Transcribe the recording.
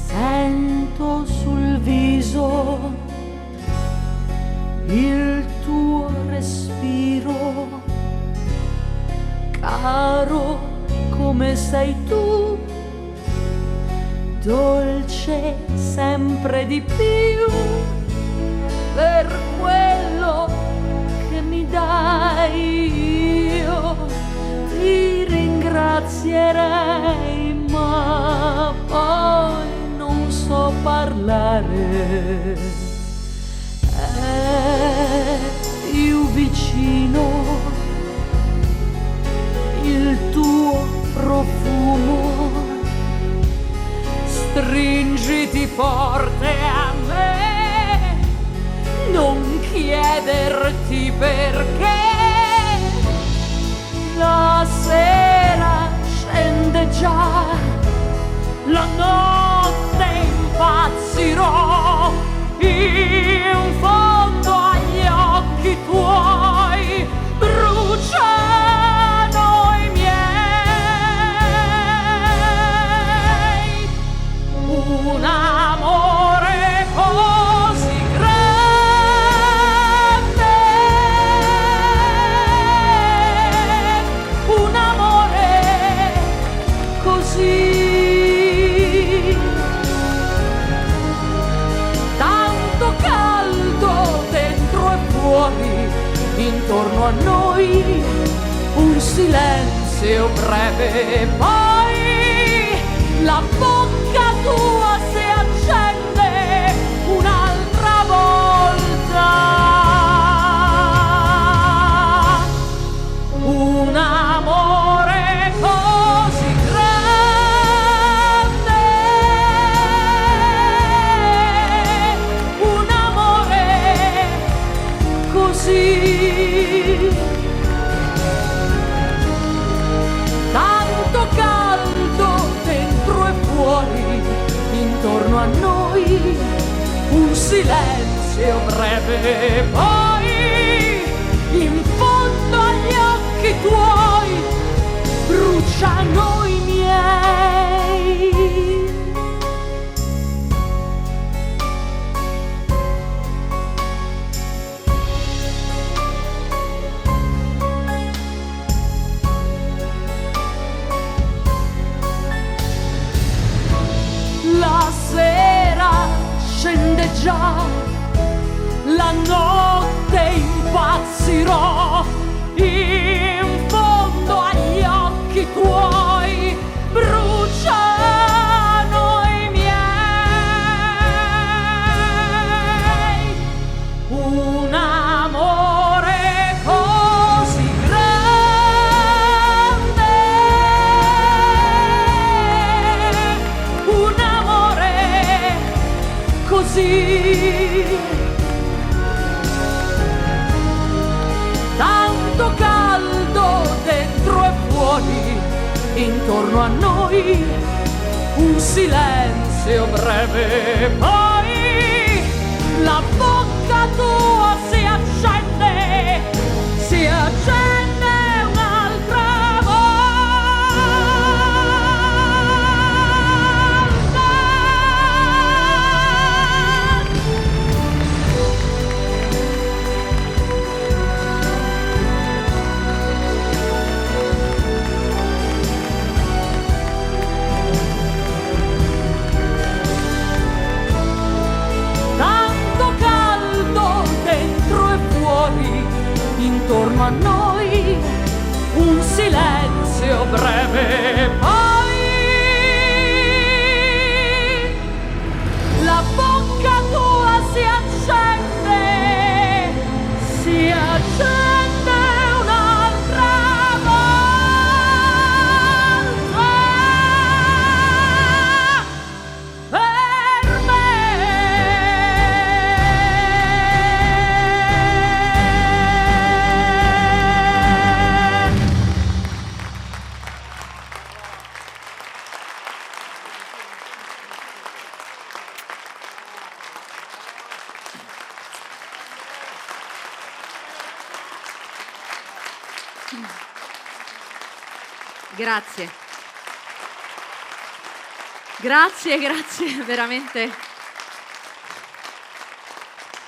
Sento sul viso il tuo respiro, caro come sei tu, dolce sempre di più, per quello che mi dai io ti ringrazierei, ma poi non so parlare. È più vicino il tuo profumo, stringiti forte a me, non chiederti perché. La sera scende già, la notte impazzirò, in fondo agli occhi tuoi bruciano i miei. Un amore così grande, un amore così tanto caldo dentro e fuori, intorno a noi un silenzio breve, poi la bocca tua si accende un'altra volta. Un amore così grande, un amore così tanto caldo dentro e fuori, intorno a noi un silenzio breve, poi in fondo agli occhi tuoi bruciano i miei. La sera scende già, la notte impazzirò, in fondo agli occhi tuoi bruciano i miei. Un amore così grande, un amore così tanto caldo dentro e fuori, intorno a noi un silenzio breve, poi la bocca tua si accende un'altra volta. Tanto caldo dentro e fuori, intorno a noi un silenzio breve, poi la bocca tua si accende un'altra volta per me. Grazie. Grazie, veramente